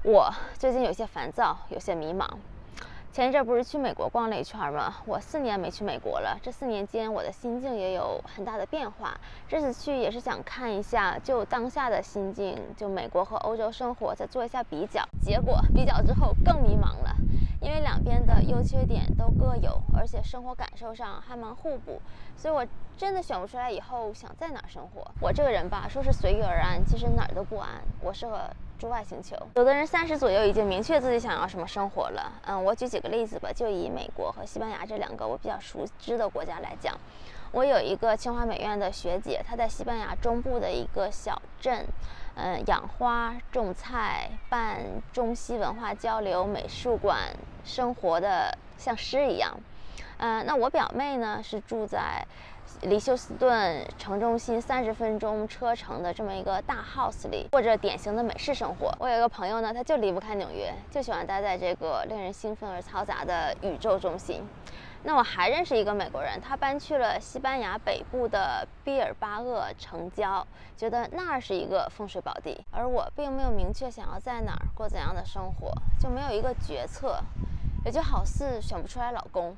我最近有些烦躁，有些迷茫。前一阵不是去美国逛了一圈吗？我4年没去美国了，这4年间我的心境也有很大的变化。这次去也是想看一下，就当下的心境，就美国和欧洲生活，再做一下比较。结果比较之后更迷茫了，因为两边的优缺点都各有，而且生活感受上还蛮互补，所以我真的选不出来以后想在哪儿生活。我这个人吧，说是随遇而安，其实哪儿都不安。我适合住外星球。有的人30左右已经明确自己想要什么生活了。我举几个例子吧，就以美国和西班牙这2个我比较熟知的国家来讲。我有一个清华美院的学姐，她在西班牙中部的一个小镇，养花、种菜、办中西文化交流、美术馆，生活的像诗一样。那我表妹呢是住在离休斯顿城中心30分钟车程的这么一个大 house 里，过着典型的美式生活。我有一个朋友呢，他就离不开纽约，就喜欢待在这个令人兴奋而嘈杂的宇宙中心。那我还认识一个美国人，他搬去了西班牙北部的毕尔巴鄂城郊，觉得那儿是一个风水宝地。而我并没有明确想要在哪儿过怎样的生活，就没有一个决策，也就好似选不出来老公。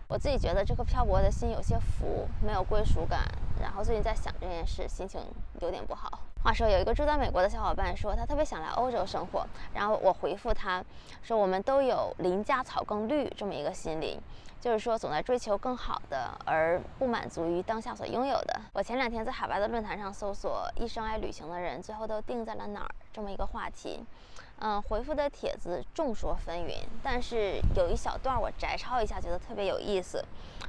我自己觉得这颗漂泊的心有些浮，没有归属感，然后最近在想这件事，心情有点不好。话说有一个住在美国的小伙伴说他特别想来欧洲生活，然后我回复他说我们都有邻家草更绿这么一个心理，就是说总在追求更好的，而不满足于当下所拥有的。我前2天在海外的论坛上搜索一生爱旅行的人最后都定在了哪儿这么一个话题。回复的帖子众说纷纭，但是有一小段我摘抄一下，觉得特别有意思。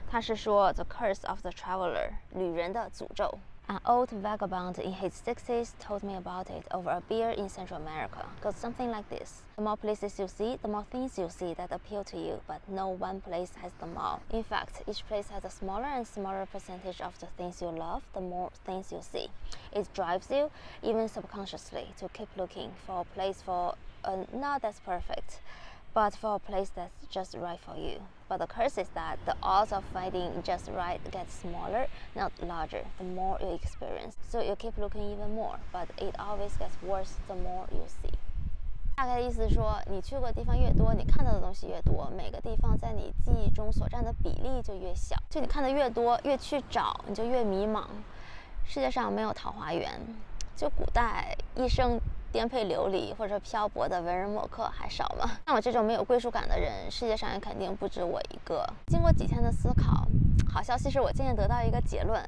他是说 The curse of the traveler， 旅人的诅咒。An old vagabond in his 60s told me about it over a beer in Central America. Goes something like this. The more places you see, the more things you see that appeal to you, but no one place has them all. In fact, each place has a smaller and smaller percentage of the things you love, the more things you see. It drives you, even subconsciously, to keep looking for a place for not that's perfect, but for a place that's just right for you. But the curse is that the odds of finding just right get smaller, not larger, the more you experience. So you keep looking even more, but it always gets worse the more you see. 大概的意思是说，你去过的地方越多，你看到的东西越多，每个地方在你记忆中所占的比例就越小。就你看的越多，越去找，你就越迷茫。世界上没有桃花源，就古代一生颠沛流离或者漂泊的文人墨客还少吗？像我这种没有归属感的人，世界上也肯定不止我一个。经过几天的思考，好消息是我渐渐得到一个结论，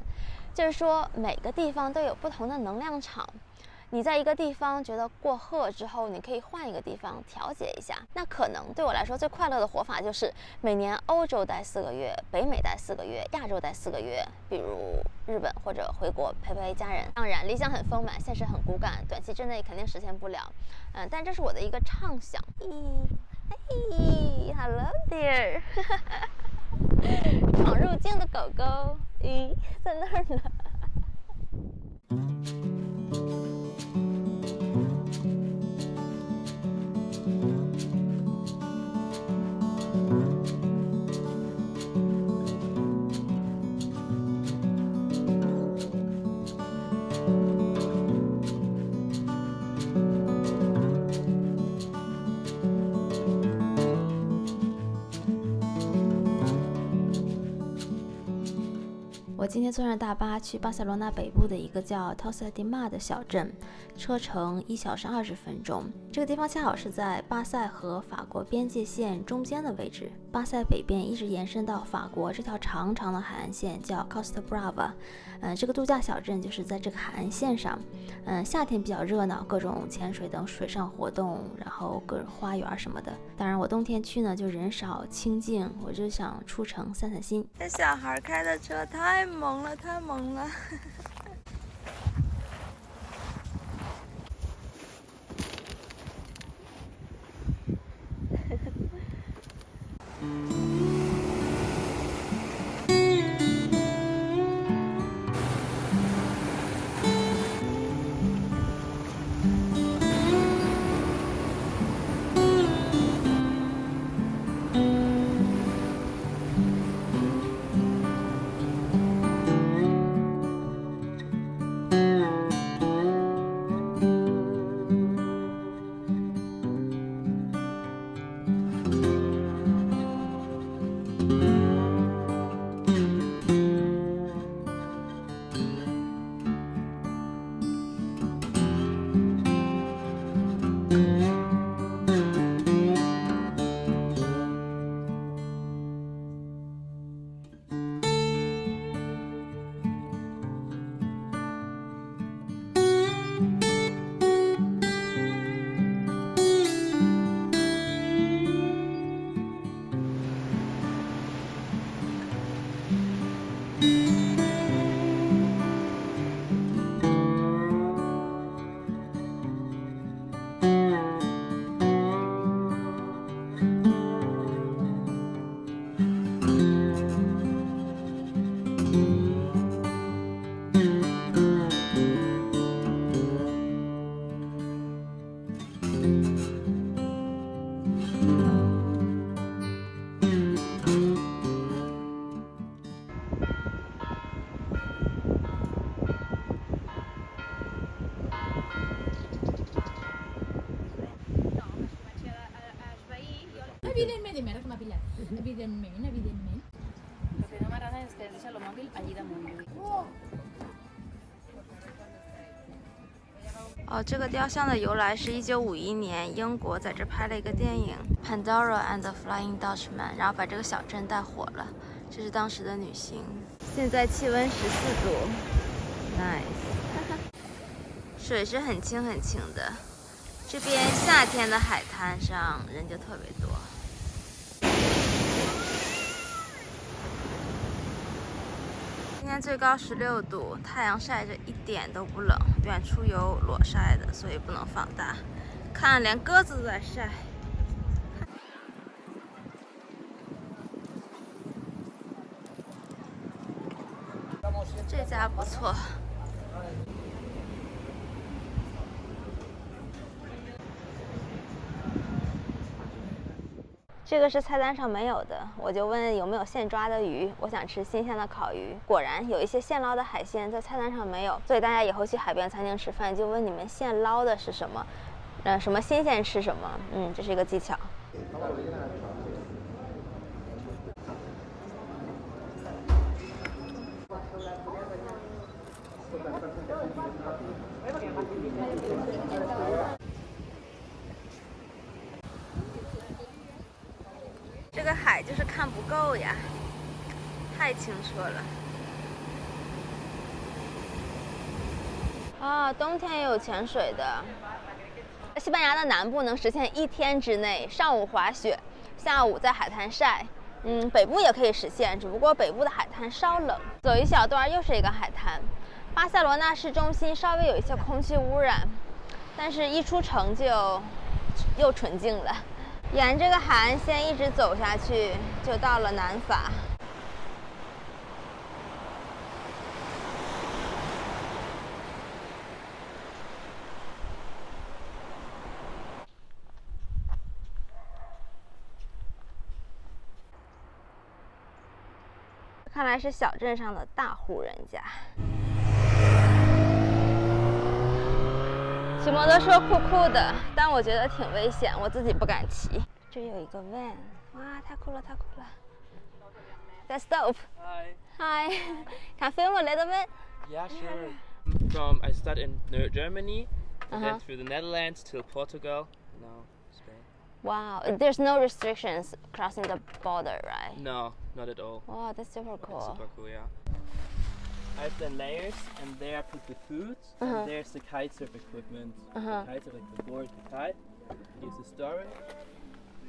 就是说每个地方都有不同的能量场。你在一个地方觉得过荷之后，你可以换一个地方调节一下。那可能对我来说最快乐的活法就是每年欧洲待4个月，北美待4个月，亚洲待4个月，比如日本或者回国陪陪家人。当然理想很丰满，现实很骨感，短期之内肯定实现不了。但这是我的一个畅想。嘿 ，Hello there， 闯入境的狗狗，在那儿呢。我今天坐上大巴去巴塞罗那北部的一个叫 Tossa de Mar 的小镇，车程1小时20分钟。这个地方恰好是在巴塞和法国边界线中间的位置。巴塞北边一直延伸到法国这条长长的海岸线叫 Costa Brava。这个度假小镇就是在这个海岸线上。夏天比较热闹，各种潜水等水上活动，然后各种花园什么的。当然我冬天去呢就人少清静，我就想出城散散心。这小孩开的车太萌了，太萌了。evidentment, meron mabilan. Evidentment. Lo que no m'agrada és que deixa el mòbil allí damunt. 哦，这个雕像的由来是1951年，英国在这拍了一个电影《Pandora and the Flying Dutchman》，然后把这个小镇带火了。这是当时的女星。现在气温14度 ，nice。水是很清很清的。这边夏天的海滩上人就特别多。今天最高16度，太阳晒着一点都不冷，远处有裸晒的，所以不能放大。看，连鸽子都在晒。这家不错。这个是菜单上没有的，我就问有没有现抓的鱼，我想吃新鲜的烤鱼。果然有一些现捞的海鲜在菜单上没有，所以大家以后去海边餐厅吃饭就问你们现捞的是什么，什么新鲜吃什么，这是一个技巧。这个海就是看不够呀，太清澈了。啊，冬天也有潜水的。西班牙的南部能实现1天之内上午滑雪，下午在海滩晒。北部也可以实现，只不过北部的海滩稍冷。走一小段又是一个海滩。巴塞罗那市中心稍微有一些空气污染，但是一出城就又纯净了。沿这个海岸线一直走下去，就到了南法。看来是小镇上的大户人家。骑摩托车酷酷的，但我觉得挺危险，我自己不敢骑。这有一个 van， 哇，太酷了，太酷了。Let's stop. Hi. Hi. Can film a little bit? Yeah, sure. I started in Germany, and then through the Netherlands to Portugal, now Spain. Wow, there's no restrictions crossing the border, right? No, not at all. Wow, that's super cool. That's super cool, yeah. I've done layers, and there I put the food, and there's the kitesurf equipment. The kitesurf, like the board, the kite. Here's the storage.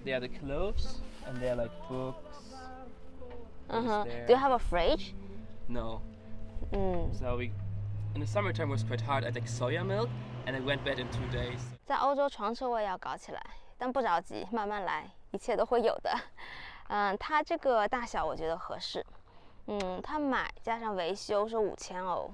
There are the clothes, and there are like books. Do you have a fridge? No. So in the summertime was quite hard. I had like soya milk, and I went bed in 2 days. 在欧洲床车我也要搞起来，但不着急，慢慢来，一切都会有的。它这个大小我觉得合适。它买加上维修是5000欧。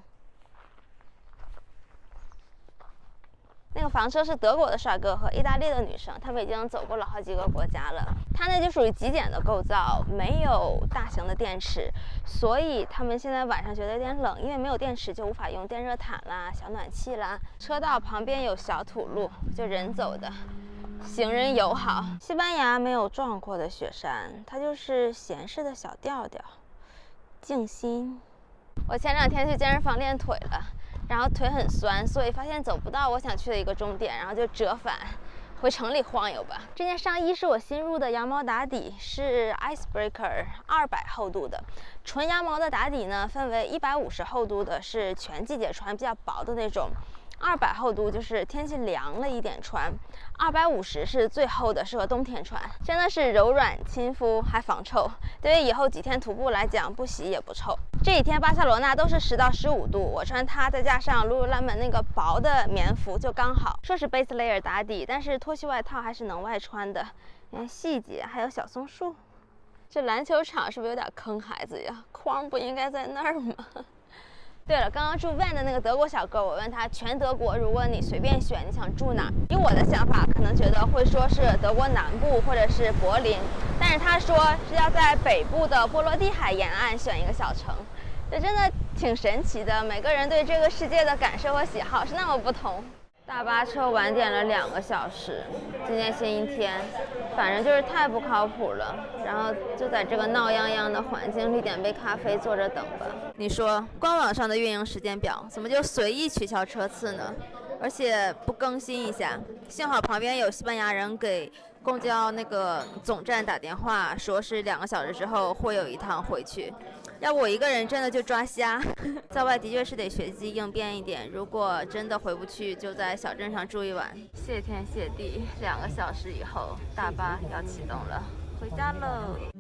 那个房车是德国的帅哥和意大利的女生，他们已经走过了好几个国家了。它呢就属于极简的构造，没有大型的电池，所以他们现在晚上觉得有点冷，因为没有电池就无法用电热毯啦、小暖气啦。车道旁边有小土路，就人走的，行人友好。西班牙没有壮阔的雪山，它就是闲适的小调调，静心。我前2天去健身房练腿了。然后腿很酸，所以发现走不到我想去的一个终点，然后就折返回城里晃悠吧。这件上衣是我新入的羊毛打底，是 Icebreaker 200厚度的。纯羊毛的打底呢，分为150厚度的，是全季节穿，比较薄的那种；200厚度就是天气凉了一点穿；250是最厚的，适合冬天穿。真的是柔软亲肤，还防臭，对于以后几天徒步来讲，不洗也不臭。这几天巴塞罗那都是10到15度，我穿它再加上 Lululemon 那个薄的棉服就刚好。说是 base layer 打底，但是脱去外套还是能外穿的。你看细节，还有小松树。这篮球场是不是有点坑孩子呀？框不应该在那儿吗？对了，刚刚住 van 的那个德国小哥，我问他全德国，如果你随便选，你想住哪？以我的想法，可能觉得会说是德国南部或者是柏林，但是他说是要在北部的波罗的海沿岸选一个小城，这真的挺神奇的。每个人对这个世界的感受和喜好是那么不同。大巴车晚点了2个小时，今天星期天，反正就是太不靠谱了。然后就在这个闹泱泱的环境里点杯咖啡，坐着等吧。你说官网上的运营时间表怎么就随意取消车次呢？而且不更新一下。幸好旁边有西班牙人给公交那个总站打电话，说是2个小时之后会有一趟回去。要不我一个人真的就抓瞎。在外的确是得学机应变一点，如果真的回不去，就在小镇上住一晚。谢天谢地，2个小时以后大巴要启动了，回家喽。